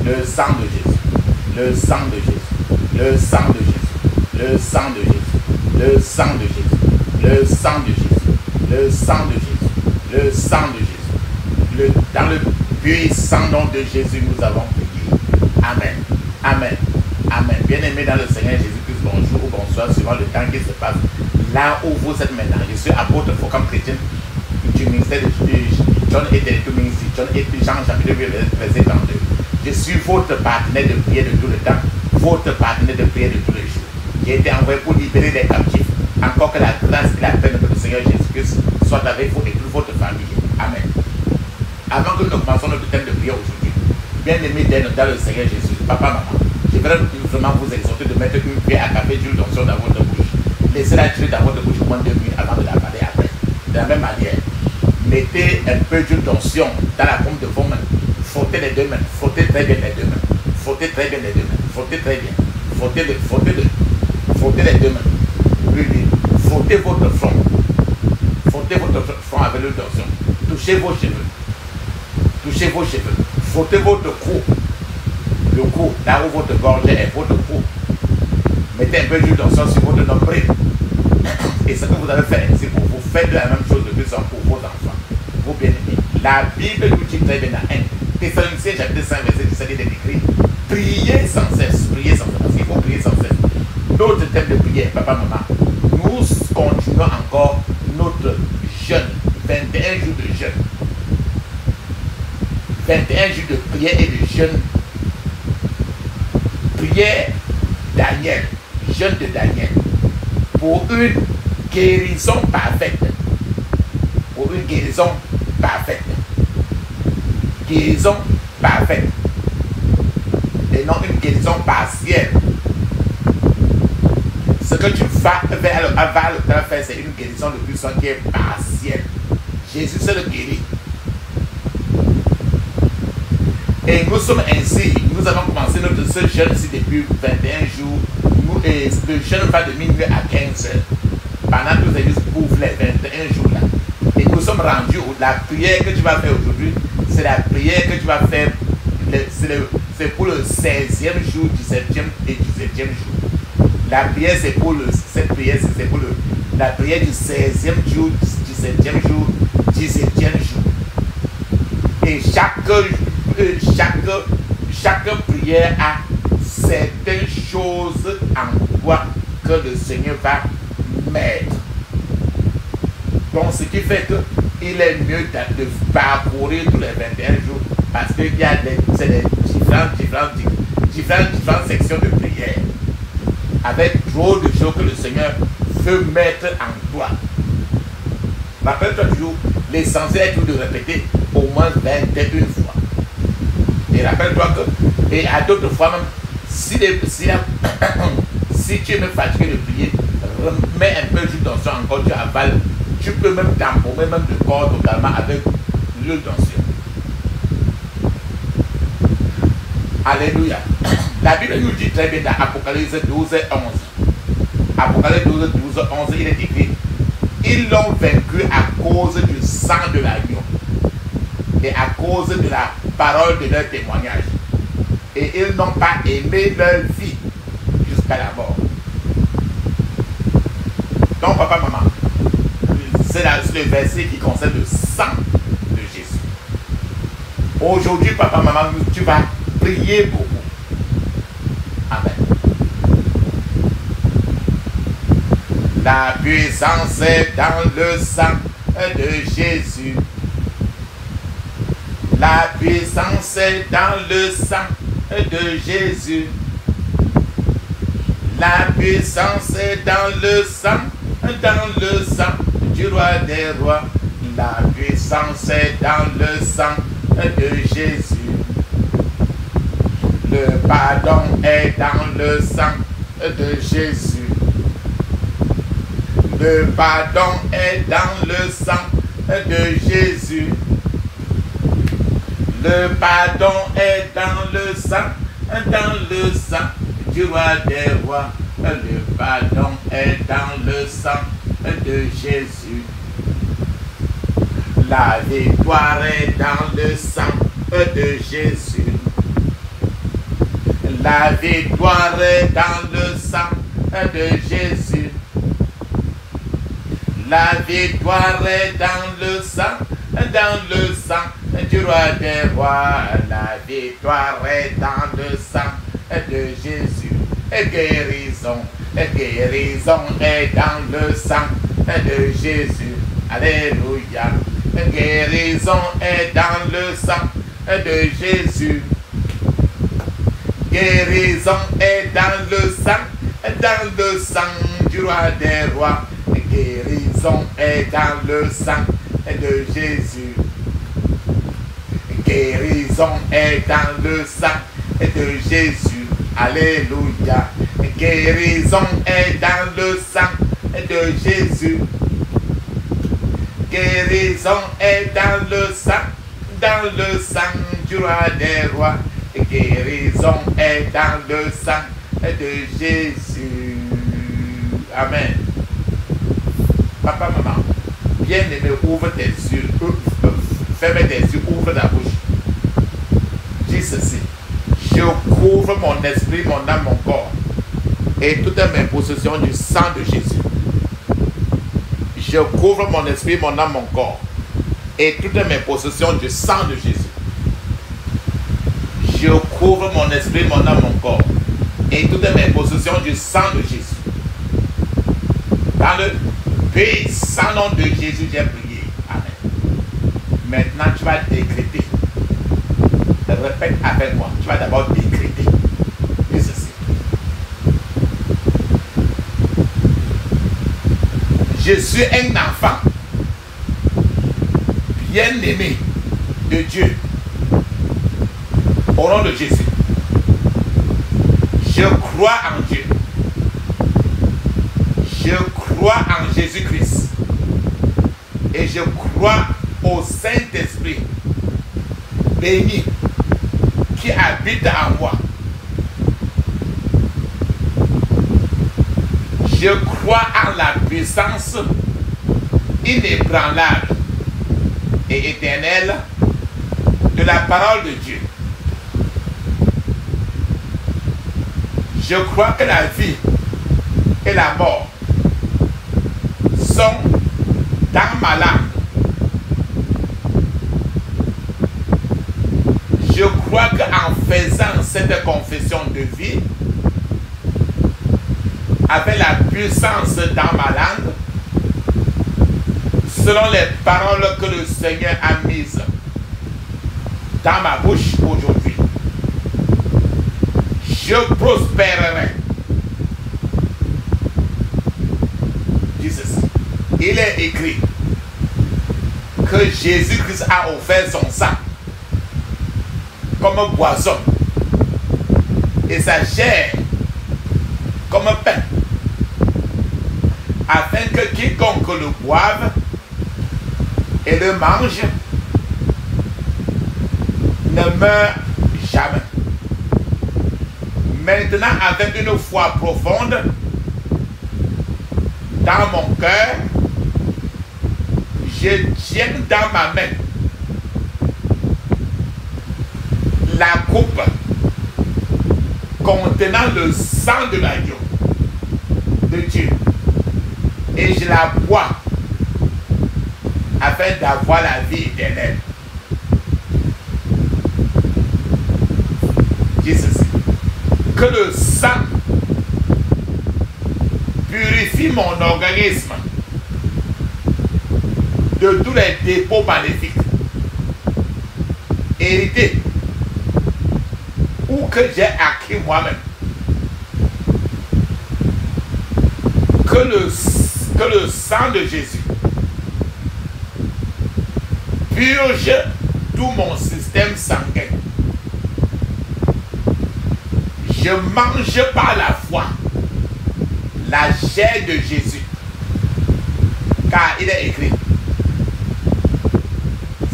Le sang de Jésus. Le sang de Jésus. Le sang de Jésus. Le sang de Jésus. Le sang de Jésus. Le sang de Jésus. Le sang de Jésus. Le sang de Jésus. Dans le puissant nom de Jésus, nous avons prié. Amen. Amen. Amen. Bien-aimés dans le Seigneur Jésus-Christ, bonjour ou bonsoir, suivant le temps qui se passe. Là où vous êtes maintenant, je suis apôtre Focam chrétien du ministère de John et de ministère John et Jean chapitre 2 verset 32. Je suis votre partenaire de prière de tout le temps, votre partenaire de prière de tous les jours. J'ai été envoyé pour libérer les captifs. Encore que la grâce et la paix de notre Seigneur Jésus-Christ soient avec vous et toute votre famille. Amen. Avant que nous commencions notre thème de prière aujourd'hui, bien-aimés dans le Seigneur Jésus, papa, maman, je voudrais vraiment vous exhorter de mettre une cuillère à café d'huile d'onction dans votre bouche. Laissez-la tirer dans votre bouche au moins 2 minutes avant de la parler après. De la même manière, mettez un peu d'huile d'onction dans la paume de vos mains. Frottez les deux mains. Frottez très bien les deux mains. Frottez très bien les deux mains. Frottez très bien. Frottez-le. Frottez-le. Frottez les deux mains. Oui. Frottez votre front. Frottez votre front avec l'huile d'onction. Touchez vos cheveux. Touchez vos cheveux. Frottez votre cou. Le cou, là où votre gorge est, votre cou. Mettez un peu d'huile d'onction sur votre nombril. Et ce que vous avez fait ainsi pour vous, faites la même chose de plus en pour vos enfants, vos bien-aimés. La Bible nous dit très bien dans 1 Thessaloniciens chapitre 5 verset 17, il est écrit: priez sans cesse, parce qu'il faut prier sans cesse. Notre thème de prière, papa, maman, nous continuons encore notre jeûne, 21 jours de jeûne. 21 jours de prière et de jeûne. Prière Daniel, jeûne de Daniel, pour une guérison parfaite. Pour une guérison parfaite. Guérison parfaite. Et non une guérison partielle. Ce que tu vas faire, c'est une guérison de puissance qui est partielle. Jésus, c'est le guéri. Et nous sommes ainsi, nous avons commencé notre seul jeûne ici depuis 21 jours. Le jeûne va de minuit à 15 heures. Pendant que vous avez juste pour les 21 jours là. Et nous sommes rendus où la prière que tu vas faire aujourd'hui, c'est la prière que tu vas faire, c'est pour le 16e jour, 17e et 17e jour. La prière, c'est pour cette prière, c'est pour la prière du 16e jour, 17e jour, 17e jour. Et chaque prière a certaines choses en toi que le Seigneur va mettre. Donc ce qui fait qu'il est mieux de parcourir tous les 21 jours parce qu'il y a différentes sections de prière avec trop de choses que le Seigneur veut mettre en toi. Rappelle-toi toujours, l'essentiel est toujours de répéter au moins 21 fois. Et rappelle-toi que, et à d'autres fois même, si tu es même fatigué de prier, mets un peu d'huile d'onction encore, tu avales. Tu peux même t'embaumer même le corps totalement avec l'huile d'onction. Alléluia. La Bible nous dit très bien dans Apocalypse 12 et 11. Apocalypse 12, 11, il est écrit: ils l'ont vaincu à cause du sang de l'agneau et à cause de la parole de leur témoignage. Et ils n'ont pas aimé leur vie jusqu'à la mort. Donc, papa, maman, c'est le verset qui concerne le sang de Jésus. Aujourd'hui, papa, maman, tu vas prier beaucoup. Amen. La puissance est dans le sang de Jésus. La puissance est dans le sang de Jésus. La puissance est dans le sang du roi des rois. La puissance est dans le sang de Jésus. Le pardon est dans le sang de Jésus. Le pardon est dans le sang de Jésus. Le pardon est dans le sang du roi des rois. Le pardon est dans le sang de Jésus. La victoire est dans le sang de Jésus. La victoire est dans le sang de Jésus. La victoire est dans le sang du roi des rois. La victoire est dans le sang de Jésus. Guérison est dans le sang de Jésus. Alléluia. Guérison est dans le sang de Jésus. Guérison est dans le sang du roi des rois. Guérison est dans le sang de Jésus. Guérison est dans le sang de Jésus. Alléluia. Guérison est dans le sang de Jésus. Guérison est dans le sang du roi des rois. Guérison est dans le sang de Jésus. Amen. Papa, maman, bien-aimé, ouvre tes yeux. Ferme tes yeux, ouvre ta bouche. Dis ceci. Je couvre mon esprit, mon âme, mon corps et toutes mes possessions du sang de Jésus. Je couvre mon esprit, mon âme, mon corps et toutes mes possessions du sang de Jésus. Je couvre mon esprit, mon âme, mon corps et toutes mes possessions du sang de Jésus. Dans le puissant nom de Jésus, j'ai prié. Amen. Maintenant, tu vas décréter. Répète avec moi. Tu vas d'abord décréter. Dis ceci. Je suis un enfant bien-aimé de Dieu. Au nom de Jésus. Je crois en Dieu. Je crois en Jésus-Christ. Et je crois au Saint-Esprit béni qui habite en moi. Je crois en la puissance inébranlable et éternelle de la parole de Dieu. Je crois que la vie et la mort sont dans ma langue. Je crois qu'en faisant cette confession de vie, avec la puissance dans ma langue, selon les paroles que le Seigneur a mises dans ma bouche aujourd'hui, je prospérerai. Dis ceci. Il est écrit que Jésus-Christ a offert son sang comme boisson et sa chair comme pain, afin que quiconque le boive et le mange ne meure jamais. Maintenant, avec une foi profonde dans mon cœur, je tiens dans ma main la coupe contenant le sang de l'agneau de Dieu et je la bois afin d'avoir la vie éternelle. Dis ceci. Que le sang purifie mon organisme de tous les dépôts maléfiques hérités ou que j'ai acquis moi-même. Que le sang de Jésus purge tout mon système sanguin. Je mange par la foi la chair de Jésus, car il est écrit: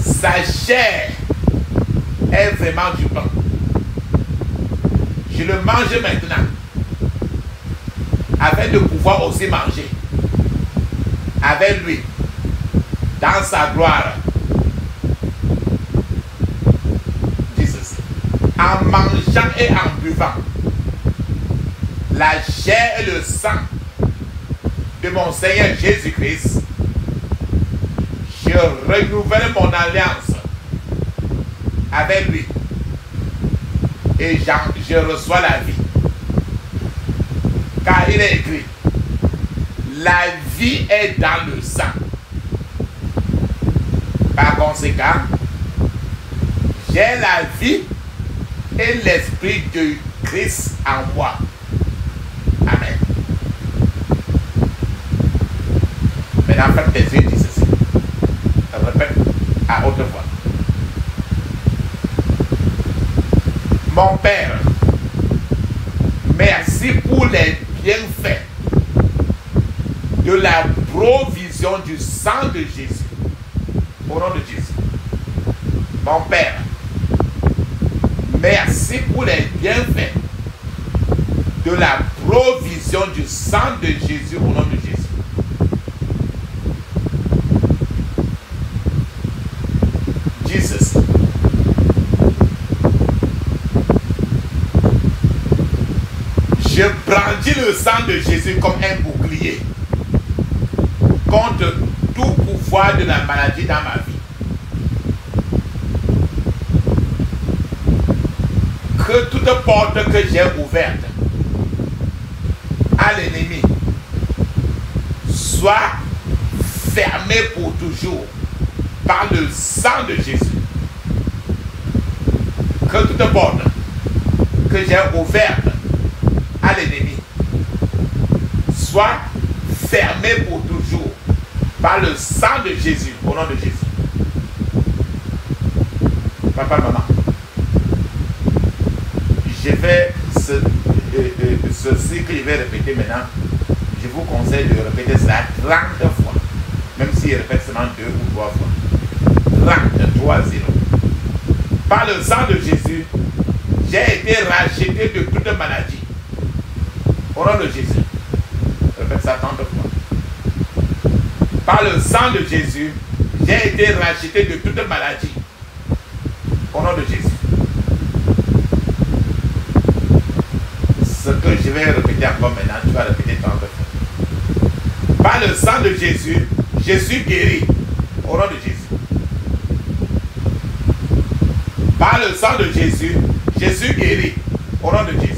sa chair est vraiment du pain. Je le mange maintenant, afin de pouvoir aussi manger avec lui dans sa gloire. Dis ceci. en mangeant et en buvant la chair et le sang de mon Seigneur Jésus-Christ, je renouvelle mon alliance avec lui et je reçois la vie. Car il est écrit, la vie est dans le sang. Par conséquent, j'ai la vie et l'esprit de Christ en moi. Amen. Maintenant, faites tes yeux, dis ceci. Répète à haute voix. Mon Père, merci pour les bienfaits de la provision du sang de Jésus. Au nom de Jésus. Mon Père, merci pour les bienfaits de la provision du sang de Jésus au nom de Jésus. Jesus. Je brandis le sang de Jésus comme un bouclier contre tout pouvoir de la maladie dans ma vie. Que toute porte que j'ai ouverte à l'ennemi soit fermée pour toujours par le sang de Jésus. Que toute porte que j'ai ouverte à l'ennemi soit fermée pour toujours par le sang de Jésus, au nom de Jésus. Papa, maman, je vais ceci que je vais répéter maintenant, je vous conseille de répéter cela 30 fois, même s'il répète seulement 2 ou 3 fois. 33 0. Par le sang de Jésus, j'ai été racheté de toute maladie. Au nom de Jésus. Répète ça 30 fois. Par le sang de Jésus, j'ai été racheté de toute maladie. Au nom de Jésus. Ce que je vais répéter encore maintenant, tu vas répéter 30 fois. Par le sang de Jésus, je suis guéri. Au nom de Jésus. Par le sang de Jésus, je suis guéri. Au nom de Jésus.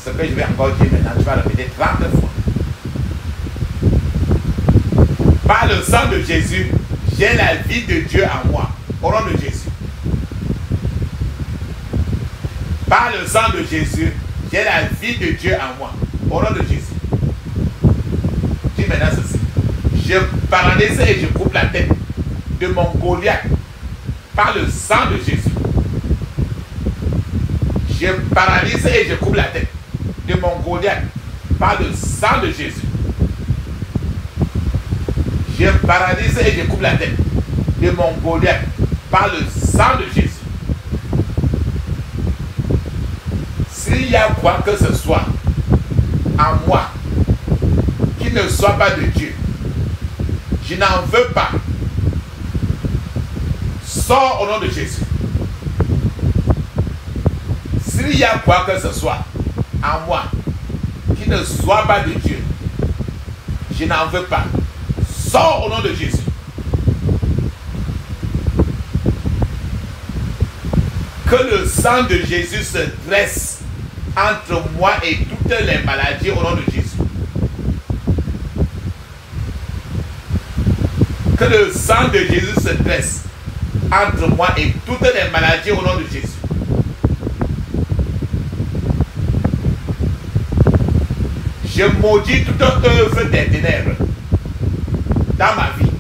Ce que je vais encore dire maintenant, tu vas répéter 30 fois. Par le sang de Jésus, j'ai la vie de Dieu en moi. Au nom de Jésus. Par le sang de Jésus, j'ai la vie de Dieu en moi. Au nom de Jésus. Dis maintenant ceci. Je paralyse et je coupe la tête de mon Goliath par le sang de Jésus. Je paralyse et je coupe la tête de mon Goliath par le sang de Jésus. Je paralyse et je coupe la tête de mon Goliath par le sang de Jésus. S'il y a quoi que ce soit en moi qui ne soit pas de Dieu, je n'en veux pas. Sors au nom de Jésus. S'il y a quoi que ce soit en moi qui ne soit pas de Dieu, je n'en veux pas. Sors au nom de Jésus. Que le sang de Jésus se dresse entre moi et toutes les maladies au nom de Jésus. Que le sang de Jésus se dresse entre moi et toutes les maladies au nom de Jésus. Je maudis toute œuvre des ténèbres dans ma vie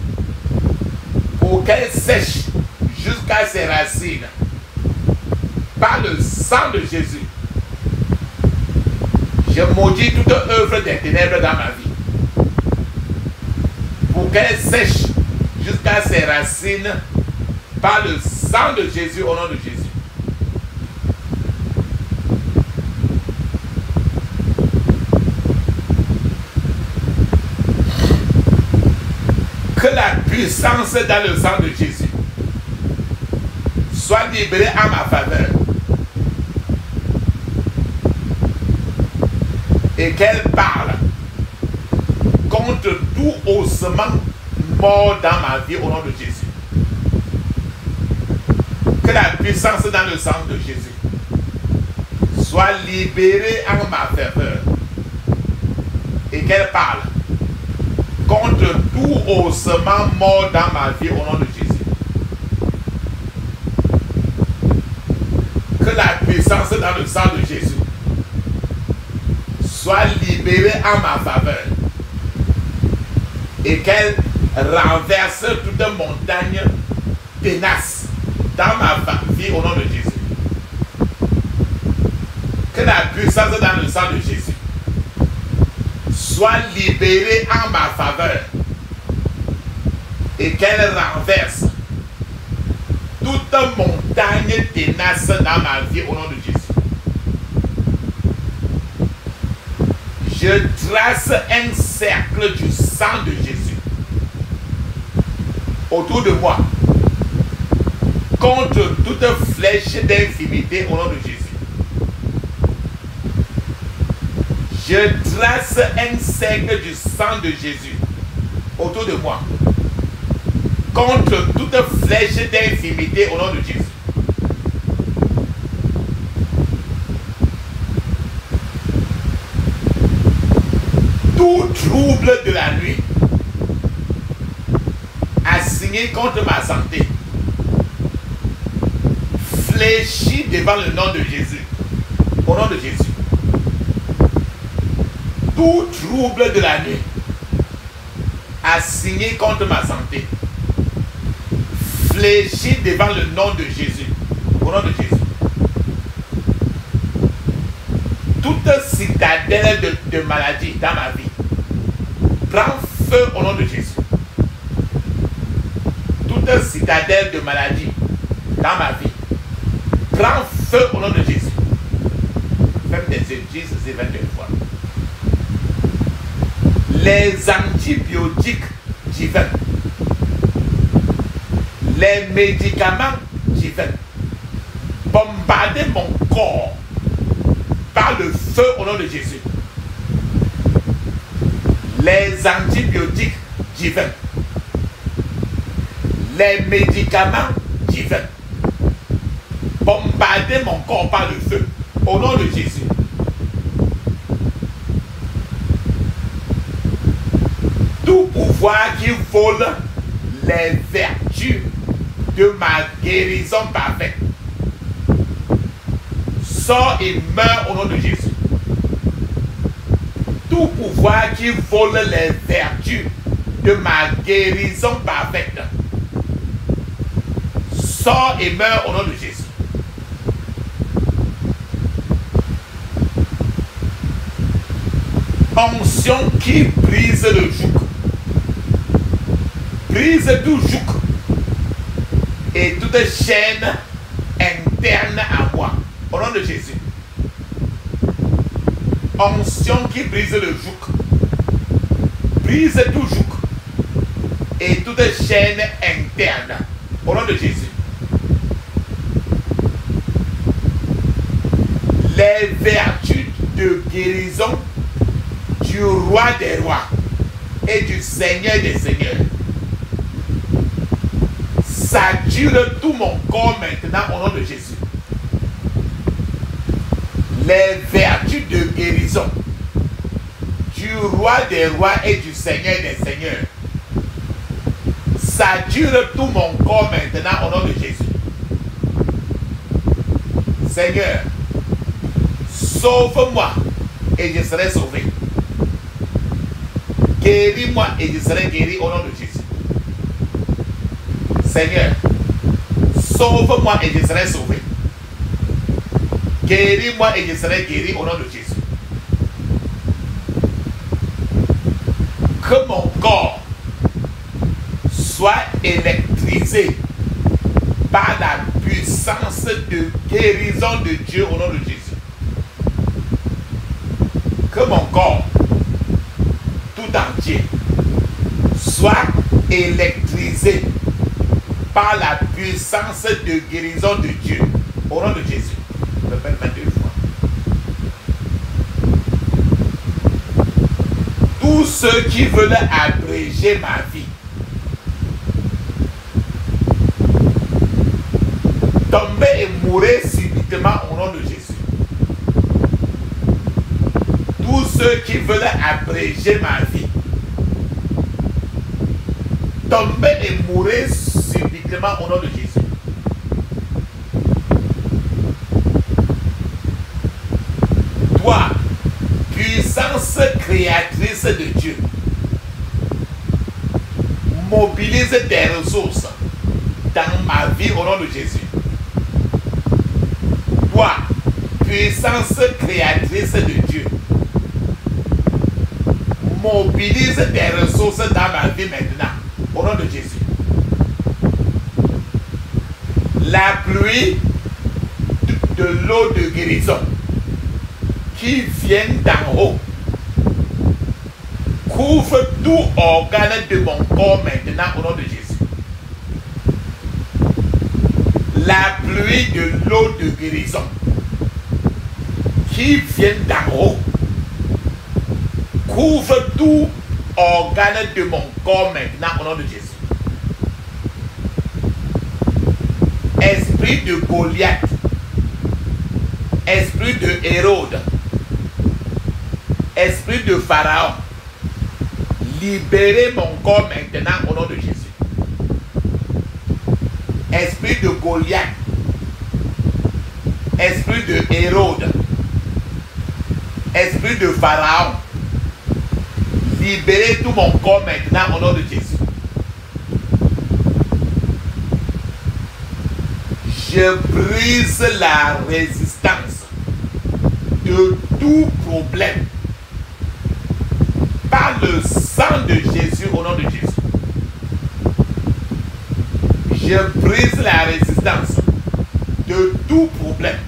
pour qu'elle sèche jusqu'à ses racines par le sang de Jésus. Je maudis toute œuvre des ténèbres dans ma vie pour qu'elle sèche jusqu'à ses racines par le sang de Jésus au nom de Jésus. Que la puissance dans le sang de Jésus soit soit libérée en ma faveur. Et qu'elle parle contre tout osement mort dans ma vie au nom de Jésus. Que la puissance dans le sang de Jésus soit libérée en ma faveur. Et qu'elle parle contre tout osement mort dans ma vie au nom de Jésus. Que la puissance dans le sang de Jésus soit libérée en ma faveur et qu'elle renverse toute montagne tenace dans ma vie au nom de Jésus. Que la puissance dans le sang de Jésus soit libérée en ma faveur et qu'elle renverse toute montagne tenace dans ma vie au nom de Jésus. Je trace un cercle du sang de Jésus autour de moi contre toute flèche d'infimité au nom de Jésus. Je trace un cercle du sang de Jésus autour de moi contre toute flèche d'infimité au nom de Jésus. Tout trouble de la nuit assigné contre ma santé fléchit devant le nom de Jésus. Au nom de Jésus. Tout trouble de la nuit assigné contre ma santé fléchit devant le nom de Jésus. Au nom de Jésus. Toute citadelle de maladie dans ma vie prend feu au nom de Jésus. Toute citadelle de maladie dans ma vie prend feu au nom de Jésus. Faites des yeux, Jésus, 22 fois. Les antibiotiques divins, les médicaments divins, bombarder mon corps par le feu au nom de Jésus. Les antibiotiques divins, les médicaments divins, bombarder mon corps par le feu au nom de Jésus. Tout pouvoir qui vole les vertus de ma guérison parfaite sort et meurt au nom de Jésus. Tout pouvoir qui vole les vertus de ma guérison parfaite sort et meurt au nom de Jésus. Onction qui brise le joug. Brise tout joug et toute chaîne interne à moi. Au nom de Jésus. Onction qui brise le joug. Brise tout joug et toute chaîne interne. Au nom de Jésus. Les vertus de guérison du roi des rois et du Seigneur des seigneurs sature tout mon corps maintenant au nom de Jésus. Les vertus de guérison du roi des rois et du Seigneur des seigneurs sature tout mon corps maintenant au nom de Jésus. Seigneur, sauve-moi et je serai sauvé. Guéris-moi et je serai guéri au nom de Jésus. Seigneur, sauve-moi et je serai sauvé. Guéris-moi et je serai guéri au nom de Jésus. Que mon corps soit électrisé par la puissance de guérison de Dieu au nom de Jésus. Que mon corps tout entier soit électrisé par la puissance de guérison de Dieu. Au nom de Jésus. Je répète 22 fois. Tous ceux qui veulent abréger ma vie, tomber et mourir subitement au nom de Jésus. Tous ceux qui veulent abréger ma vie, tomber et mourir subitement au nom de Jésus. Toi, puissance créatrice de Dieu, mobilise tes ressources dans ma vie au nom de Jésus. Toi, puissance créatrice de Dieu, mobilise tes ressources dans ma vie maintenant, au nom de Jésus. La pluie de l'eau de guérison qui vient d'en haut couvre tout organe de mon corps maintenant, au nom de Jésus. La pluie de l'eau de guérison qui vient d'en haut couvre tout organe de mon corps maintenant, au nom de Jésus. Esprit de Goliath, esprit de Hérode, esprit de Pharaon, libérez mon corps maintenant au nom de Jésus. Esprit de Goliath, esprit de Hérode, esprit de Pharaon, libérez tout mon corps maintenant au nom de Jésus. Je brise la résistance de tout problème par le sang de Jésus au nom de Jésus. Je brise la résistance de tout problème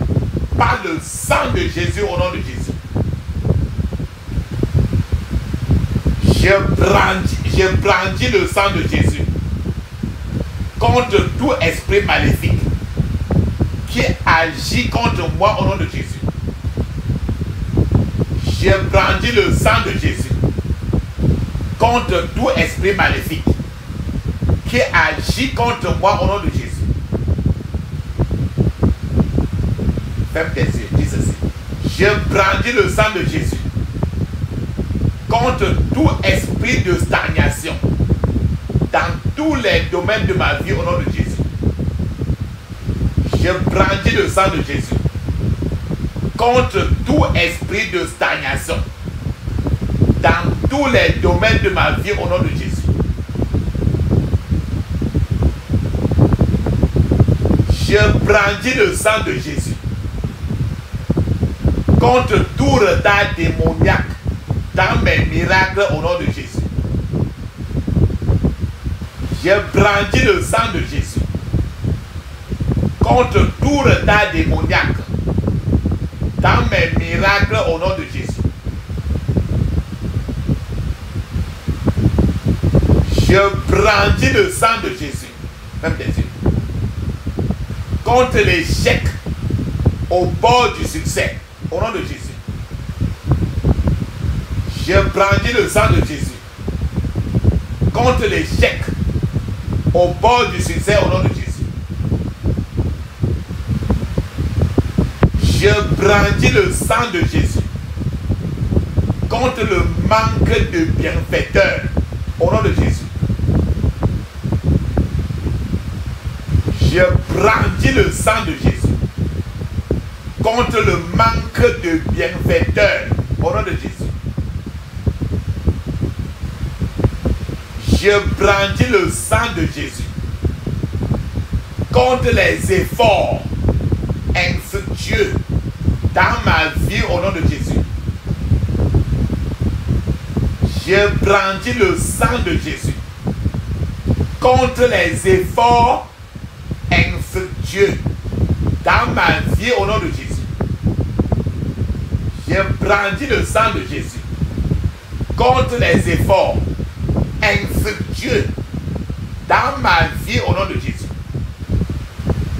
par le sang de Jésus au nom de Jésus. Je brandis le sang de Jésus contre tout esprit maléfique qui agit contre moi au nom de Jésus. Je brandis le sang de Jésus contre tout esprit maléfique qui agit contre moi au nom de Jésus. Ferme tes yeux, dis ceci. Je brandis le sang de Jésus contre tout esprit de stagnation dans tous les domaines de ma vie au nom de Jésus. Je brandis le sang de Jésus contre tout esprit de stagnation dans tous les domaines de ma vie au nom de Jésus. Je brandis le sang de Jésus contre tout retard démoniaque dans mes miracles au nom de Jésus. Je brandis le sang de Jésus contre tout retard démoniaque dans mes miracles au nom de Jésus. Je brandis le sang de Jésus, même des yeux, contre l'échec au bord du succès au nom de Jésus. Je brandis le sang de Jésus contre l'échec au bord du succès au nom de Jésus. Je brandis le sang de Jésus contre le manque de bienfaiteurs au nom de Jésus. Je brandis le sang de Jésus contre le manque de bienfaiteurs au nom de Jésus. Je brandis le sang de Jésus contre les efforts infructueux dans ma vie au nom de Jésus. Je brandis le sang de Jésus contre les efforts infructueux dans ma vie au nom de Jésus. Je brandis le sang de Jésus contre les efforts infructueux dans ma vie au nom de Jésus.